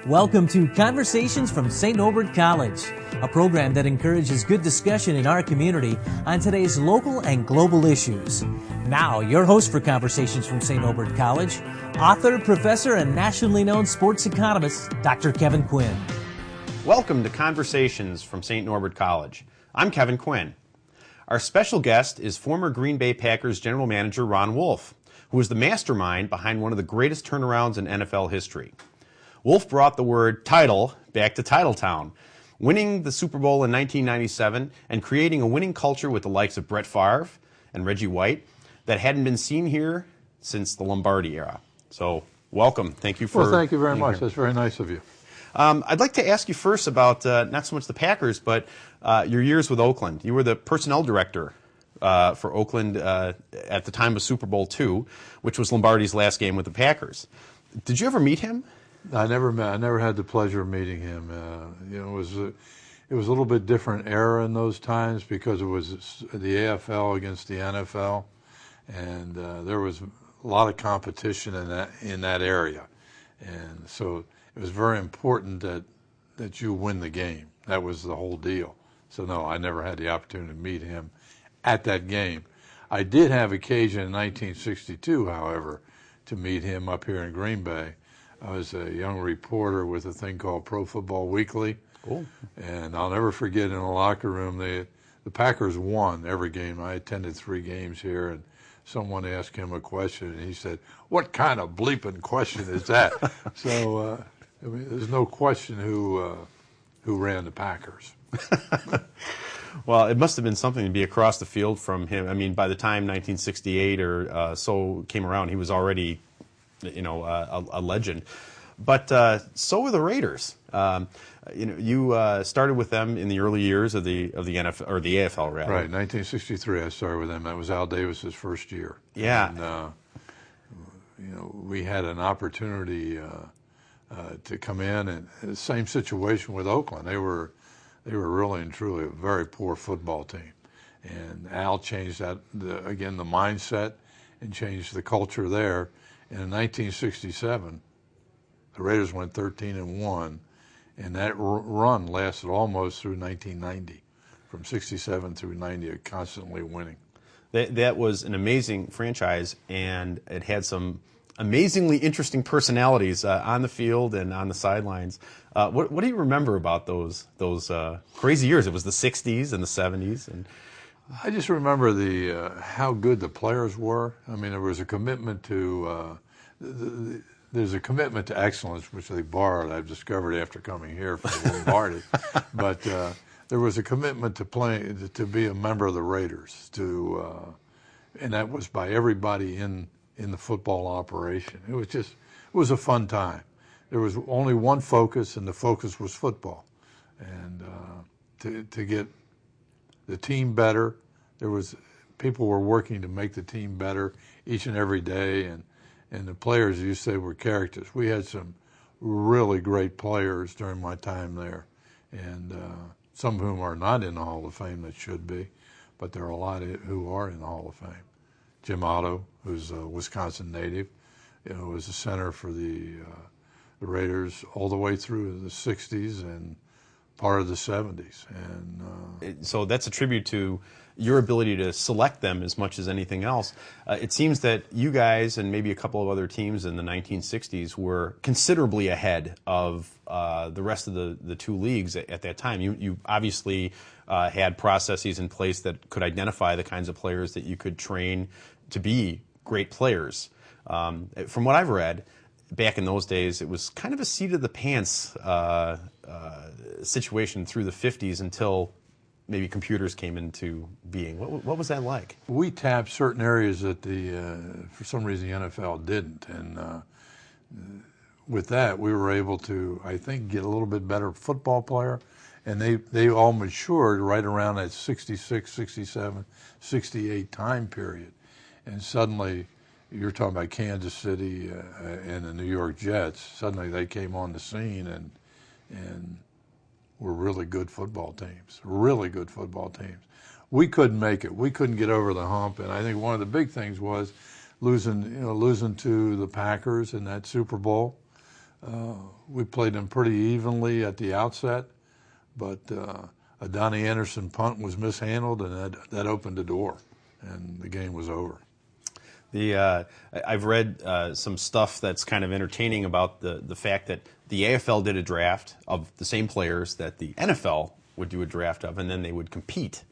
Welcome to Conversations from St. Norbert College, a program that encourages good discussion in our community on today's local and global issues. Now, your host for Conversations from St. Norbert College, author, professor, and nationally known sports economist, Dr. Kevin Quinn. Welcome to Conversations from St. Norbert College. I'm Kevin Quinn. Our special guest is former Green Bay Packers general manager Ron Wolf, who was the mastermind behind one of the greatest turnarounds in NFL history. Wolf brought the word title back to Titletown, winning the Super Bowl in 1997 and creating a winning culture with the likes of Brett Favre and Reggie White that hadn't been seen here since the Lombardi era. So, welcome. Thank you for Well, thank you very much. Here. That's very nice of you. I'd like to ask you first about not so much the Packers, but your years with Oakland. You were the personnel director for Oakland at the time of Super Bowl II, which was Lombardi's last game with the Packers. Did you ever meet him? I never had the pleasure of meeting him. It was a little bit different era in those times because it was the AFL against the NFL, and there was a lot of competition in that area, and so it was very important that you win the game. That was the whole deal. So no, I never had the opportunity to meet him at that game. I did have occasion in 1962, however, to meet him up here in Green Bay. I was a young reporter with a thing called Pro Football Weekly. Cool. And I'll never forget in the locker room, the Packers won every game. I attended 3 games here, and someone asked him a question, and he said, "What kind of bleeping question is that?" So, I mean, there's no question who ran the Packers. Well, it must have been something to be across the field from him. I mean, by the time 1968 or so came around, he was already, a legend. But so were the Raiders. You started with them in the early years of the NFL or the AFL, rather. Right, 1963. I started with them. That was Al Davis's first year. Yeah. And we had an opportunity to come in, and the same situation with Oakland. They were really and truly a very poor football team, and Al changed that the mindset and changed the culture there. And in 1967, the Raiders went 13-1, and that run lasted almost through 1990, from 67 through 90, constantly winning. That was an amazing franchise, and it had some amazingly interesting personalities on the field and on the sidelines. What do you remember about those crazy years? It was the 60s and the 70s. And I just remember how good the players were. I mean, there was a commitment to there's a commitment to excellence, which they borrowed. I've discovered after coming here from Lombardi, but there was a commitment to be a member of the Raiders, and that was by everybody in the football operation. It was a fun time. There was only one focus, and the focus was football, and to get the team better. People were working to make the team better each and every day, and the players, you say, were characters. We had some really great players during my time there, and some of whom are not in the Hall of Fame that should be, but there are a lot who are in the Hall of Fame. Jim Otto, who's a Wisconsin native, was a center for the Raiders all the way through the 60s and part of the 70s. And so that's a tribute to your ability to select them as much as anything else. It seems that you guys and maybe a couple of other teams in the 1960s were considerably ahead of the rest of the two leagues at that time. You obviously had processes in place that could identify the kinds of players that you could train to be great players. From what I've read, back in those days, it was kind of a seat of the pants situation through the 50s until maybe computers came into being. What was that like? We tapped certain areas that for some reason, the NFL didn't. And with that, we were able to, I think, get a little bit better football player. And they all matured right around that 66, 67, 68 time period. And suddenly, you're talking about Kansas City and the New York Jets. Suddenly they came on the scene and were really good football teams, We couldn't make it. We couldn't get over the hump. And I think one of the big things was losing to the Packers in that Super Bowl. We played them pretty evenly at the outset, but a Donnie Anderson punt was mishandled, and that opened the door, and the game was over. I've read some stuff that's kind of entertaining about the fact that the AFL did a draft of the same players that the NFL would do a draft of, and then they would compete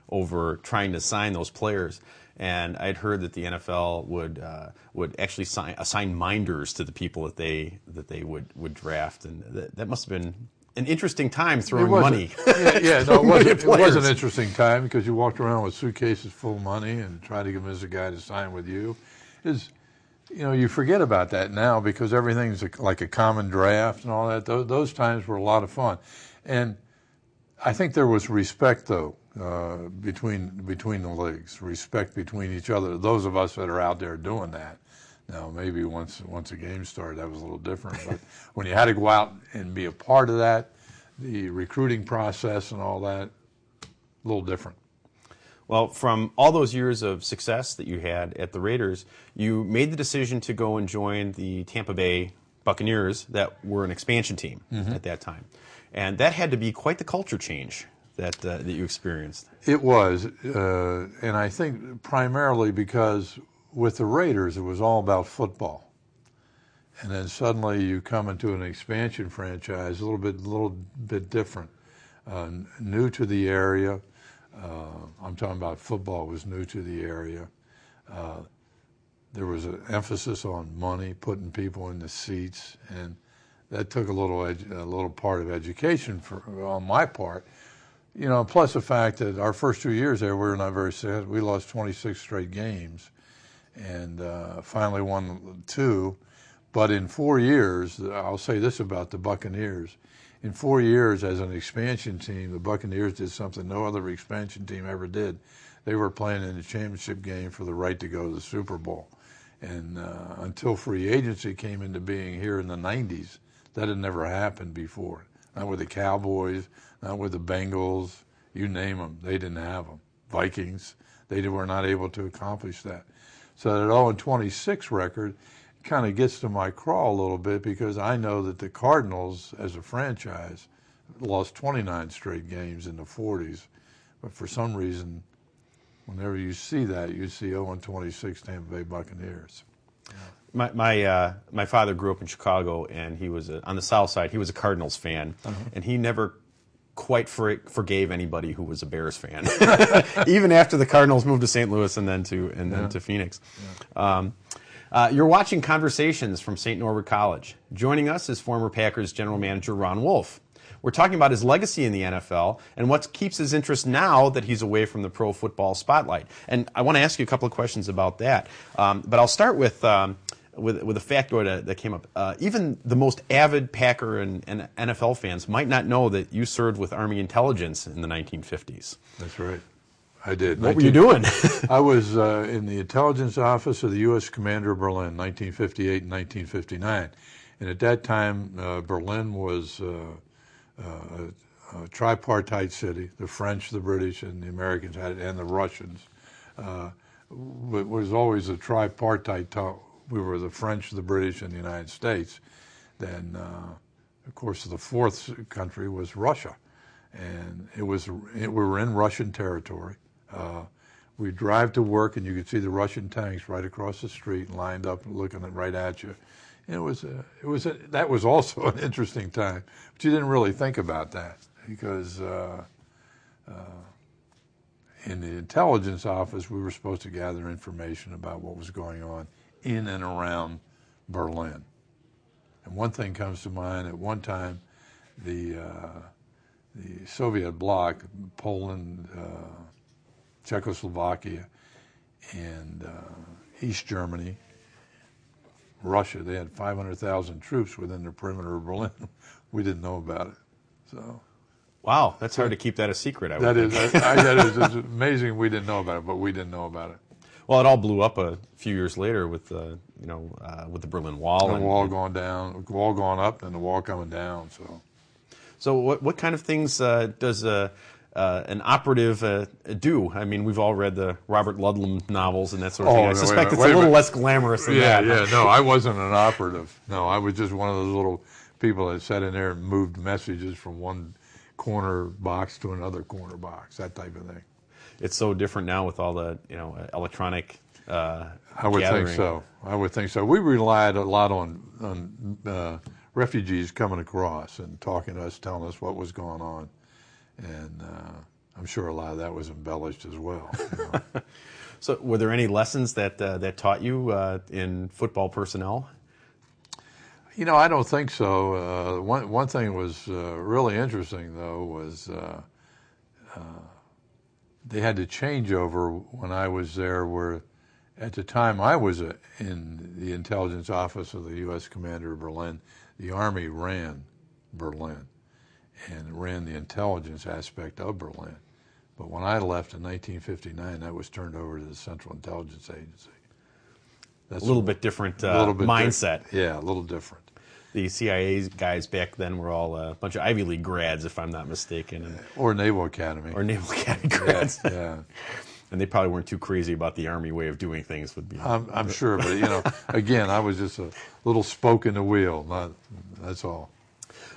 over trying to sign those players. And I'd heard that the NFL would actually assign minders to the people that they would draft, and that must have been an interesting time throwing money. It was an interesting time because you walked around with suitcases full of money and tried to convince a guy to sign with you. You forget about that now because everything's like a common draft and all that. Those times were a lot of fun, and I think there was respect though between the leagues, respect between each other. Those of us that are out there doing that. Now, maybe once a game started, that was a little different. But when you had to go out and be a part of that, the recruiting process and all that, a little different. Well, from all those years of success that you had at the Raiders, you made the decision to go and join the Tampa Bay Buccaneers that were an expansion team at that time. And that had to be quite the culture change that you experienced. It was, and I think primarily because with the Raiders, it was all about football, and then suddenly you come into an expansion franchise, a little bit different, new to the area. I'm talking about football was new to the area. There was an emphasis on money, putting people in the seats, and that took a little part of education on my part. Plus the fact that our first 2 years there, we were not very successful. We lost 26 straight games. And finally won 2. But in 4 years, I'll say this about the Buccaneers. In 4 years as an expansion team, the Buccaneers did something no other expansion team ever did. They were playing in the championship game for the right to go to the Super Bowl. And until free agency came into being here in the 90s, that had never happened before. Not with the Cowboys, not with the Bengals, you name them. They didn't have them. Vikings, they were not able to accomplish that. So that 0-26 record kind of gets to my craw a little bit because I know that the Cardinals, as a franchise, lost 29 straight games in the 40s. But for some reason, whenever you see that, you see 0-26 Tampa Bay Buccaneers. My father grew up in Chicago, and he was on the South Side. He was a Cardinals fan, and he never quite forgave anybody who was a Bears fan, even after the Cardinals moved to St. Louis and then to Phoenix. Yeah. You're watching Conversations from St. Norbert College. Joining us is former Packers general manager Ron Wolf. We're talking about his legacy in the NFL and what keeps his interest now that he's away from the pro football spotlight. And I want to ask you a couple of questions about that. But I'll start with a factoid that came up. Even the most avid Packer and NFL fans might not know that you served with Army intelligence in the 1950s. That's right. I did. What were you doing? I was in the intelligence office of the U.S. Commander of Berlin, 1958 and 1959. And at that time, Berlin was a tripartite city. The French, the British, and the Americans had it, and the Russians. It was always a tripartite talk. We were the French, the British, and the United States. Then, of course, the fourth country was Russia. And we were in Russian territory. We'd drive to work, and you could see the Russian tanks right across the street, lined up, looking right at you. And that was also an interesting time, but you didn't really think about that because in the intelligence office, we were supposed to gather information about what was going on in and around Berlin. And one thing comes to mind. At one time, the Soviet bloc, Poland, Czechoslovakia, and East Germany, Russia, they had 500,000 troops within the perimeter of Berlin. We didn't know about it. So, wow, that's hard to keep that a secret. That is it's amazing we didn't know about it, but we didn't know about it. Well, it all blew up a few years later with the Berlin Wall. The wall going down, the wall going up, and the wall coming down. So what kind of things does an operative do? I mean, we've all read the Robert Ludlum novels and that sort of thing. I suspect it's a little less glamorous than that. Yeah, no, I wasn't an operative. No, I was just one of those little people that sat in there and moved messages from one corner box to another corner box, that type of thing. It's so different now with all the electronic. I would gathering. think so. I would think so. We relied a lot on refugees coming across and talking to us, telling us what was going on, and I'm sure a lot of that was embellished as well. You know. So, were there any lessons that taught you in football personnel? You know, I don't think so. One thing that was really interesting, though, was they had to change over when I was there, where at the time I was in the intelligence office of the U.S. Commander of Berlin, the Army ran Berlin and ran the intelligence aspect of Berlin. But when I left in 1959, that was turned over to the Central Intelligence Agency. That's a little bit different mindset. Yeah, a little different. The CIA guys back then were all a bunch of Ivy League grads, if I'm not mistaken. Or Naval Academy. Or Naval Academy grads. Yeah. And they probably weren't too crazy about the Army way of doing things. Would be. I'm sure, but, you know, again, I was just a little spoke in the wheel. That's all.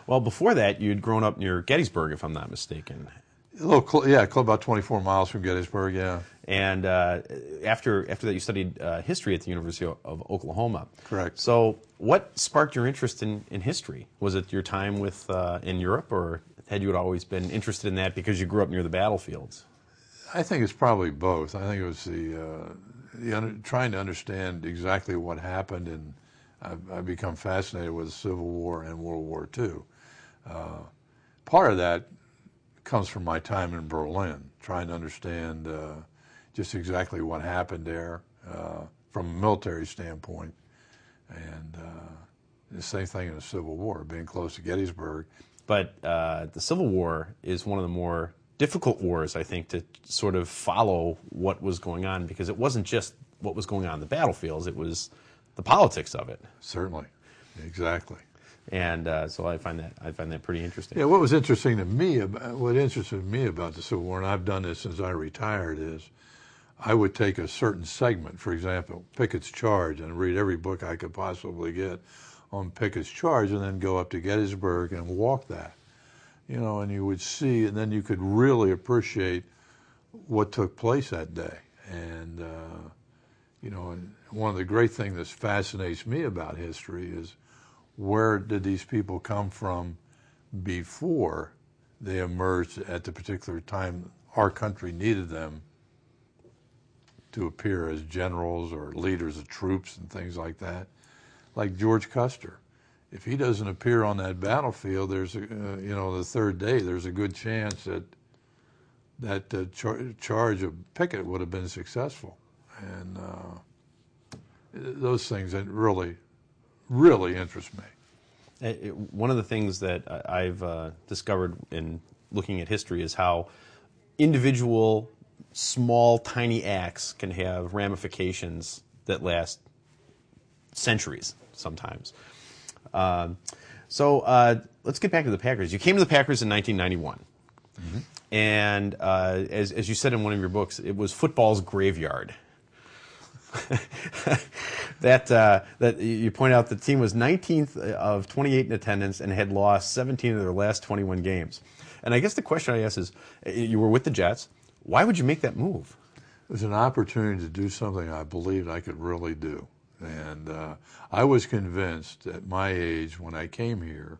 Well, before that, you'd grown up near Gettysburg, if I'm not mistaken. A little, about 24 miles from Gettysburg, yeah. And after that, you studied history at the University of Oklahoma. Correct. So, what sparked your interest in history? Was it your time in Europe, or had you always been interested in that because you grew up near the battlefields? I think it's probably both. I think it was trying to understand exactly what happened, and I've become fascinated with the Civil War and World War II. Part of that comes from my time in Berlin, trying to understand just exactly what happened there from a military standpoint, and the same thing in the Civil War, being close to Gettysburg. But the Civil War is one of the more difficult wars, I think, to sort of follow what was going on, because it wasn't just what was going on in the battlefields, it was the politics of it. Certainly, exactly. And so I find that pretty interesting. Yeah, what interested me about the Civil War, and I've done this since I retired, is I would take a certain segment, for example, Pickett's Charge, and read every book I could possibly get on Pickett's Charge, and then go up to Gettysburg and walk that. You know, and you would see, and then you could really appreciate what took place that day. And, you know, and one of the great things that fascinates me about history is where did these people come from before they emerged at the particular time our country needed them to appear as generals or leaders of troops and things like that, like George Custer. If he doesn't appear on that battlefield, there's the third day, there's a good chance that charge of Pickett would have been successful. And those things that really interest me. One of the things that I've discovered in looking at history is how individual, small, tiny acts can have ramifications that last centuries sometimes. So let's get back to the Packers. You came to the Packers in 1991. Mm-hmm. And as you said in one of your books, it was football's graveyard. that you point out the team was 19th of 28 in attendance and had lost 17 of their last 21 games. And I guess the question I ask is, you were with the Jets. Why would you make that move? It was an opportunity to do something I believed I could really do. And I was convinced at my age when I came here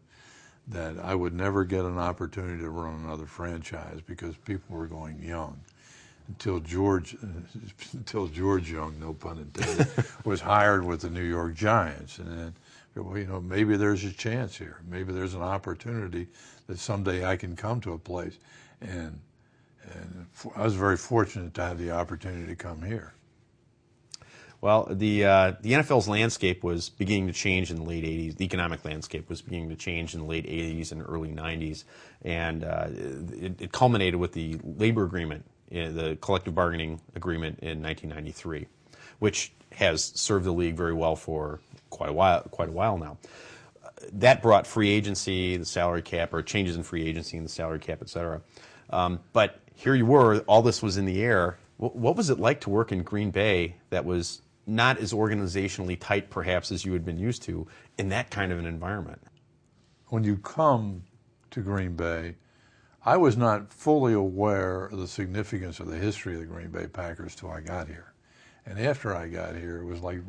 that I would never get an opportunity to run another franchise because people were going young. Until George Young, no pun intended, was hired with the New York Giants. And then, well, you know, maybe there's a chance here. Maybe there's an opportunity that someday I can come to a place. And I was very fortunate to have the opportunity to come here. Well, the NFL's landscape was beginning to change in the late 80s. The economic landscape was beginning to change in the late 80s and early 90s. And it culminated with the labor agreement, the collective bargaining agreement in 1993, which has served the league very well for quite a while now. That brought free agency, the salary cap, or changes in free agency and the salary cap, et cetera. But here you were, all this was in the air. What was it like to work in Green Bay that was not as organizationally tight, perhaps, as you had been used to in that kind of an environment? When you come to Green Bay, I was not fully aware of the significance of the history of the Green Bay Packers till I got here. And after I got here, it was like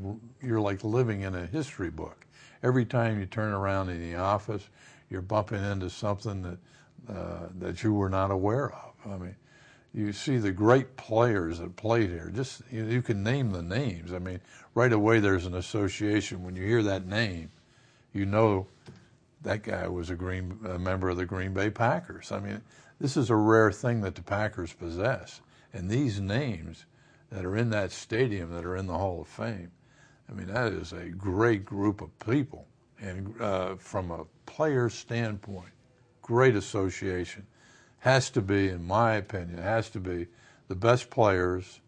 you're like living in a history book. Every time you turn around in the office, you're bumping into something that you were not aware of. I mean, you see the great players that played here. Just you can name the names. I mean, right away there's an association. When you hear that name, you know that guy was a member of the Green Bay Packers. I mean, this is a rare thing that the Packers possess. And these names that are in that stadium, that are in the Hall of Fame, I mean, that is a great group of people. And from a player's standpoint, great association. Has to be, in my opinion, has to be the best players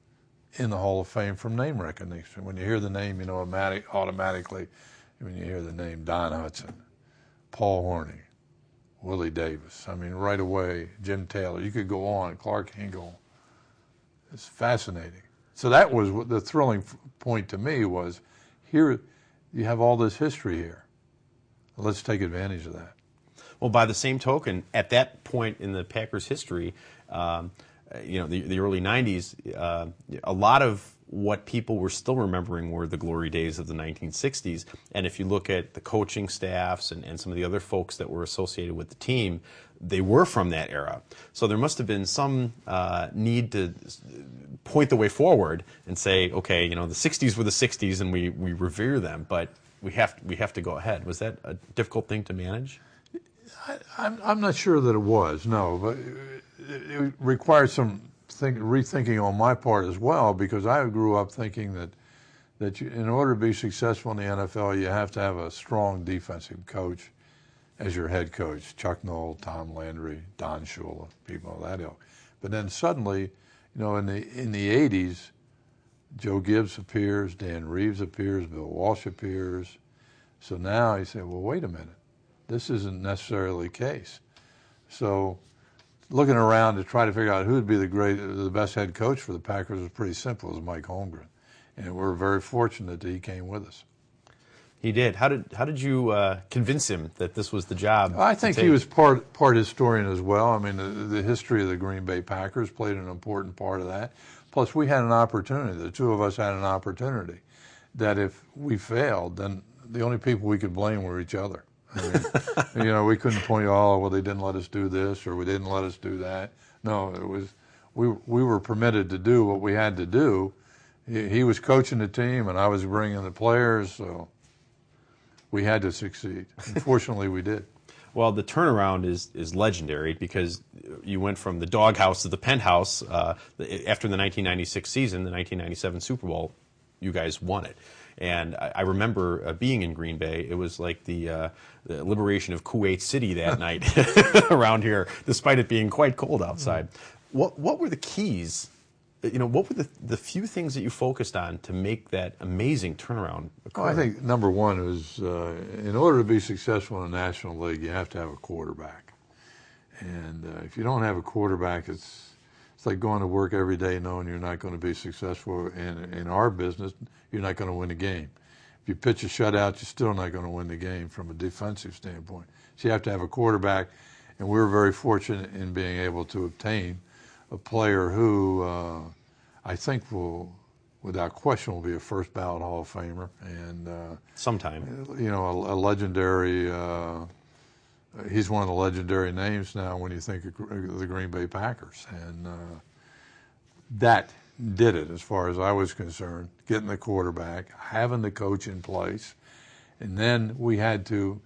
in the Hall of Fame from name recognition. When you hear the name, you know automatically, when you hear the name Don Hudson, Paul Horney, Willie Davis. I mean, right away, Jim Taylor. You could go on, Clark Hingle. It's fascinating. So that was what the thrilling point to me was, here you have all this history here. Let's take advantage of that. Well, by the same token, at that point in the Packers' history, the early 90s, a lot of what people were still remembering were the glory days of the 1960s. And if you look at the coaching staffs and some of the other folks that were associated with the team, they were from that era. So there must have been some need to point the way forward and say, okay, the 60s were the 60s and we revere them, but we have to go ahead. Was that a difficult thing to manage? I'm not sure that it was, no, but it required some rethinking on my part as well, because I grew up thinking that in order to be successful in the NFL, you have to have a strong defensive coach as your head coach. Chuck Noll, Tom Landry, Don Shula, people of that ilk. But then suddenly, in the 80s, Joe Gibbs appears, Dan Reeves appears, Bill Walsh appears. So now you say, well, wait a minute. This isn't necessarily the case. So looking around to try to figure out who would be the best head coach for the Packers was pretty simple. It was Mike Holmgren. And we're very fortunate that he came with us. He did. How did you convince him that this was the job? I think he was part historian as well. I mean, the history of the Green Bay Packers played an important part of that. Plus, we had an opportunity. The two of us had an opportunity that if we failed, then the only people we could blame were each other. I mean, we couldn't point, they didn't let us do this or we didn't let us do that. No, it was we were permitted to do what we had to do. He was coaching the team and I was bringing the players, so we had to succeed. Unfortunately, we did. Well, the turnaround is legendary because you went from the doghouse to the penthouse. After the 1996 season, the 1997 Super Bowl, you guys won it. And I remember being in Green Bay. It was like the liberation of Kuwait City that night around here, despite it being quite cold outside. What were the keys? What were the few things that you focused on to make that amazing turnaround occur? Well, I think number one is in order to be successful in the National League, you have to have a quarterback. And if you don't have a quarterback, it's like going to work every day knowing you're not going to be successful. In our business, you're not going to win a game. If you pitch a shutout, you're still not going to win the game from a defensive standpoint. So you have to have a quarterback, and we're very fortunate in being able to obtain a player who I think will, without question, will be a first ballot Hall of Famer. And sometime. A legendary, he's one of the legendary names now when you think of the Green Bay Packers. And that did it as far as I was concerned, getting the quarterback, having the coach in place. And then we had to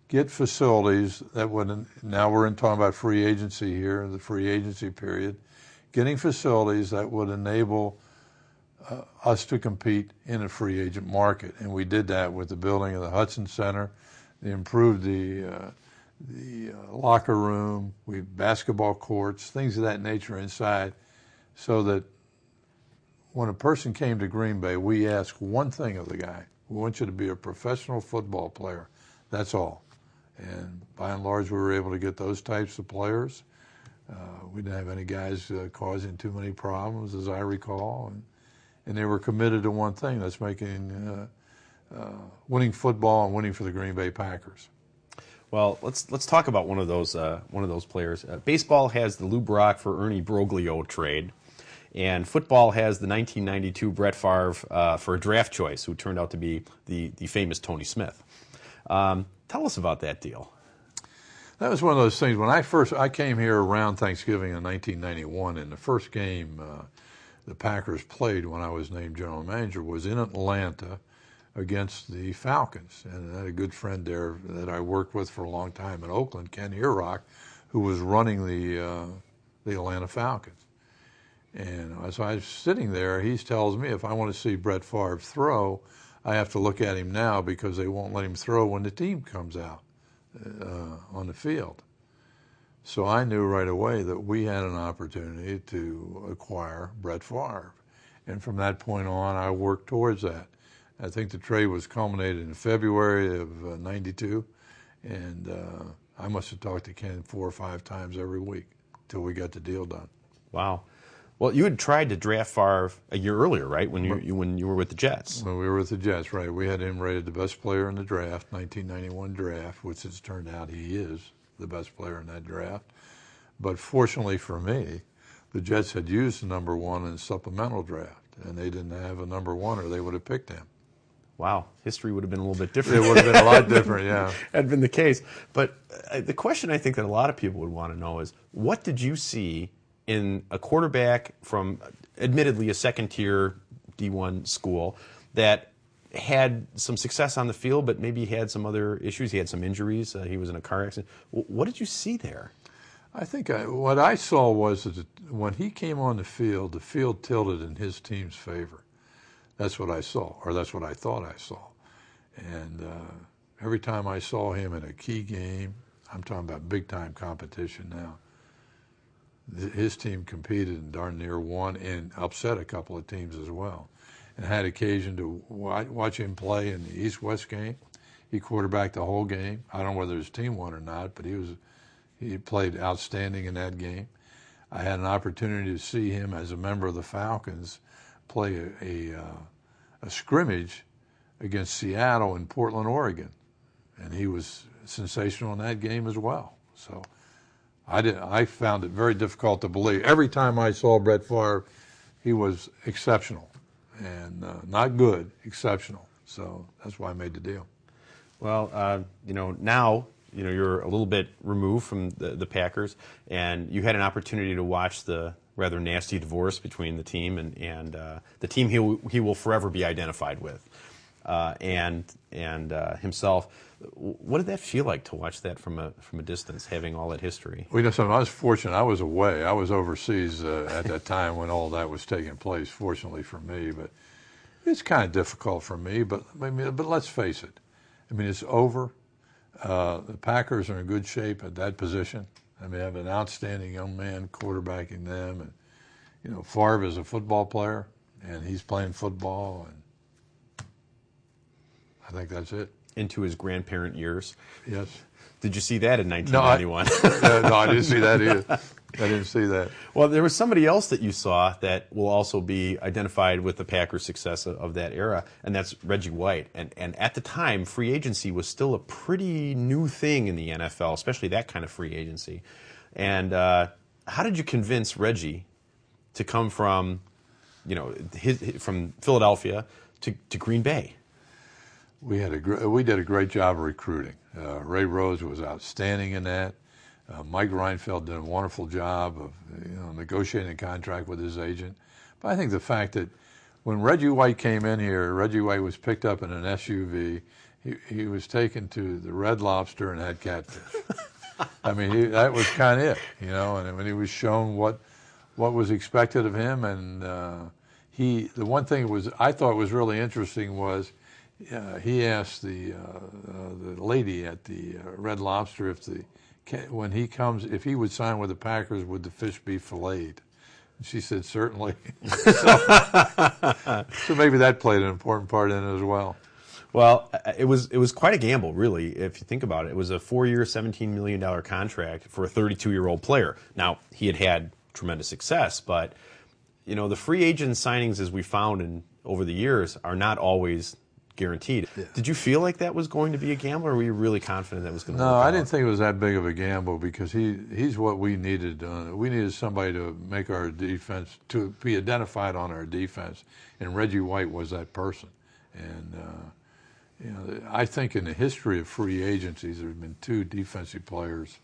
get facilities that would, now we're talking about free agency here, the free agency period, getting facilities that would enable us to compete in a free agent market. And we did that with the building of the Hudson Center. They improved the locker room, basketball courts, things of that nature inside, so that when a person came to Green Bay, we asked one thing of the guy: we want you to be a professional football player. That's all. And by and large, we were able to get those types of players. We didn't have any guys causing too many problems, as I recall, and they were committed to one thing: that's making winning football and winning for the Green Bay Packers. Well, let's talk about one of those players. Baseball has the Lou Brock for Ernie Broglio trade, and football has the 1992 Brett Favre for a draft choice, who turned out to be the famous Tony Smith. Tell us about that deal. That was one of those things. When I came here around Thanksgiving in 1991, and the first game the Packers played when I was named general manager was in Atlanta against the Falcons. And I had a good friend there that I worked with for a long time in Oakland, Ken Earrock, who was running the Atlanta Falcons. And as I was sitting there, he tells me if I want to see Brett Favre throw, I have to look at him now because they won't let him throw when the team comes out on the field. So I knew right away that we had an opportunity to acquire Brett Favre. And from that point on, I worked towards that. I think the trade was culminated in February of '92, and I must have talked to Ken 4 or 5 times every week until we got the deal done. Wow. Well, you had tried to draft Favre a year earlier, right? When you were with the Jets. When we were with the Jets, right? We had him rated the best player in the draft, 1991 draft, which has turned out he is the best player in that draft. But fortunately for me, the Jets had used the number 1 in the supplemental draft, and they didn't have a number 1, or they would have picked him. Wow, history would have been a little bit different. It would have been a lot different, yeah. Had been the case. But the question I think that a lot of people would want to know is, what did you see in a quarterback from, admittedly, a second-tier D1 school that had some success on the field, but maybe had some other issues? He had some injuries. He was in a car accident. What did you see there? I think what I saw was that when he came on the field tilted in his team's favor. That's what I saw, or that's what I thought I saw. And every time I saw him in a key game, I'm talking about big-time competition now, his team competed and darn near won and upset a couple of teams as well. And I had occasion to watch him play in the East-West game. He quarterbacked the whole game. I don't know whether his team won or not, but he played outstanding in that game. I had an opportunity to see him as a member of the Falcons play a scrimmage against Seattle in Portland, Oregon, and he was sensational in that game as well. So I found it very difficult to believe. Every time I saw Brett Favre, he was exceptional, and not good, exceptional. So that's why I made the deal. Well, now you're a little bit removed from the Packers, and you had an opportunity to watch the rather nasty divorce between the team and the team he will forever be identified with, and himself. What did that feel like to watch that from a distance, having all that history? Well, I was fortunate. I was away. I was overseas at that time when all that was taking place. Fortunately for me, but it's kind of difficult for me. But let's face it. I mean, it's over. The Packers are in good shape at that position. I mean, they have an outstanding young man quarterbacking them, and Favre is a football player, and he's playing football, and I think that's it. Into his grandparent years. Yes. Did you see that in 1991? No, I didn't see that either. I didn't see that. Well, there was somebody else that you saw that will also be identified with the Packers' success of that era, and that's Reggie White. And at the time, free agency was still a pretty new thing in the NFL, especially that kind of free agency. And how did you convince Reggie to come from, from Philadelphia to Green Bay? We did a great job of recruiting. Ray Rose was outstanding in that. Mike Reinfeldt did a wonderful job of negotiating a contract with his agent. But I think the fact that when Reggie White came in here, Reggie White was picked up in an SUV. He was taken to the Red Lobster and had catfish. I mean, that was kind of it, And when he was shown what was expected of him, and the one thing I thought was really interesting was he asked the lady at the Red Lobster when he comes, if he would sign with the Packers, would the fish be filleted? And she said, certainly. So maybe that played an important part in it as well. Well, it was quite a gamble, really, if you think about it. It was a 4-year, $17 million contract for a 32-year-old player. Now, he had tremendous success, but the free agent signings, as we found over the years, are not always guaranteed. Yeah. Did you feel like that was going to be a gamble, or were you really confident that was going to work out? No, I didn't think it was that big of a gamble because he's what we needed. We needed somebody to make our defense, to be identified on our defense, and Reggie White was that person. And I think in the history of free agencies, there have been 2 defensive players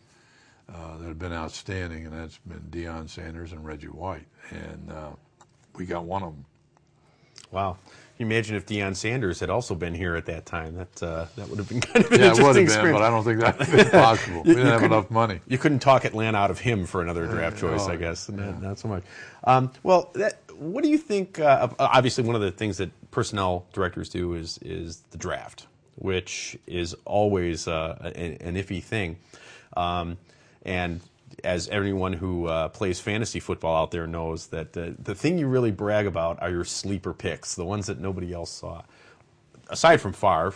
that have been outstanding, and that's been Deion Sanders and Reggie White, and we got one of them. Wow. Can you imagine if Deion Sanders had also been here at that time? That would have been kind of an interesting experience. But I don't think that would be possible. We didn't have enough money. You couldn't talk Atlanta out of him for another draft choice, I guess. Yeah. Not so much. What do you think? Obviously, one of the things that personnel directors do is the draft, which is always an iffy thing. And as everyone who plays fantasy football out there knows, that the thing you really brag about are your sleeper picks, the ones that nobody else saw. Aside from Favre,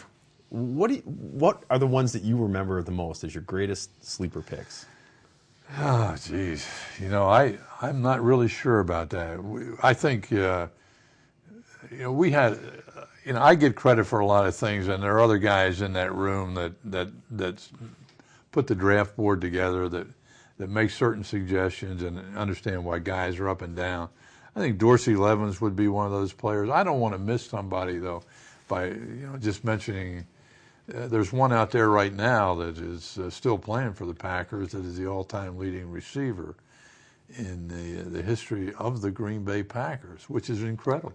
what are the ones that you remember the most as your greatest sleeper picks? Oh, geez. I'm not really sure about that. I think, we had, I get credit for a lot of things, and there are other guys in that room that put the draft board together that make certain suggestions and understand why guys are up and down. I think Dorsey Levens would be one of those players. I don't want to miss somebody, though, by just mentioning there's one out there right now that is still playing for the Packers that is the all-time leading receiver in the history of the Green Bay Packers, which is incredible.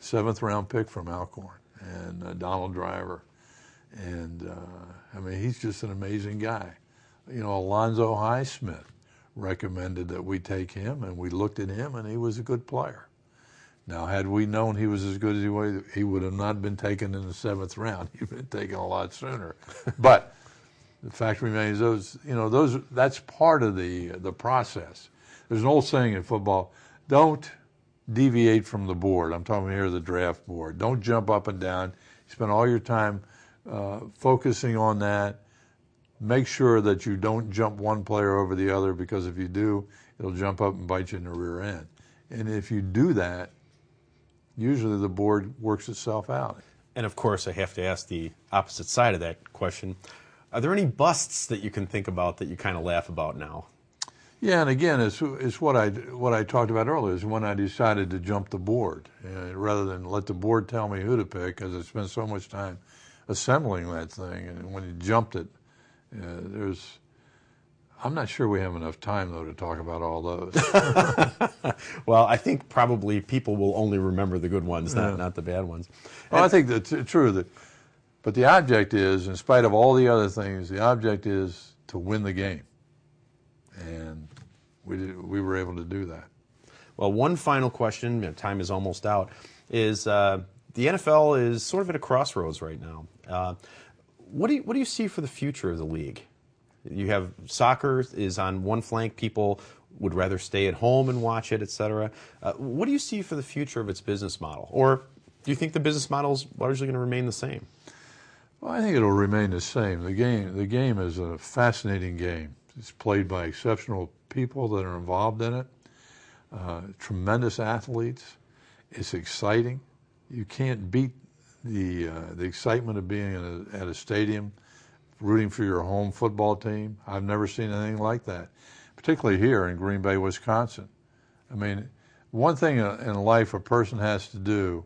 7th-round pick from Alcorn and Donald Driver. And, he's just an amazing guy. Alonzo Highsmith recommended that we take him, and we looked at him, and he was a good player. Now, had we known he was as good as he was, he would have not been taken in the 7th round. He'd been taken a lot sooner. But the fact remains, that's part of the process. There's an old saying in football: don't deviate from the board. I'm talking here the draft board. Don't jump up and down. You spend all your time focusing on that. Make sure that you don't jump one player over the other, because if you do, it'll jump up and bite you in the rear end. And if you do that, usually the board works itself out. And of course, I have to ask the opposite side of that question. Are there any busts that you can think about that you kind of laugh about now? Yeah, and again, it's what I talked about earlier, is when I decided to jump the board, rather than let the board tell me who to pick, because I spent so much time assembling that thing, and when you jumped it, I'm not sure we have enough time, though, to talk about all those. Well, I think probably people will only remember the good ones, not the bad ones. Well, I think that's true. But the object is, in spite of all the other things, the object is to win the game. And we were able to do that. Well, one final question, time is almost out, is the NFL is sort of at a crossroads right now. What do you see for the future of the league? You have soccer is on one flank. People would rather stay at home and watch it, etc. What do you see for the future of its business model? Or do you think the business model is largely going to remain the same? Well, I think it'll remain the same. The game is a fascinating game. It's played by exceptional people that are involved in it, tremendous athletes. It's exciting. You can't beat the excitement of being at a stadium, rooting for your home football team. I've never seen anything like that, particularly here in Green Bay, Wisconsin. I mean, one thing in life a person has to do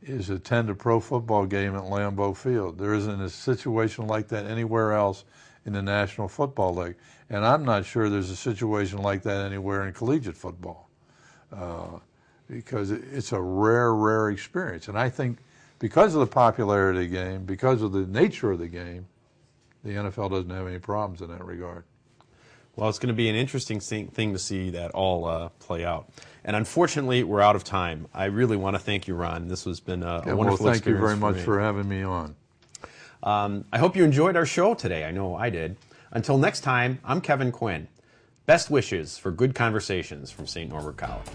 is attend a pro football game at Lambeau Field. There isn't a situation like that anywhere else in the National Football League. And I'm not sure there's a situation like that anywhere in collegiate football, because it's a rare experience. And I think because of the popularity of the game, because of the nature of the game, the NFL doesn't have any problems in that regard. Well, it's going to be an interesting thing to see that all play out. And unfortunately, we're out of time. I really want to thank you, Ron. This has been a wonderful experience. Thank you very much for having me on. I hope you enjoyed our show today. I know I did. Until next time, I'm Kevin Quinn. Best wishes for good conversations from St. Norbert College.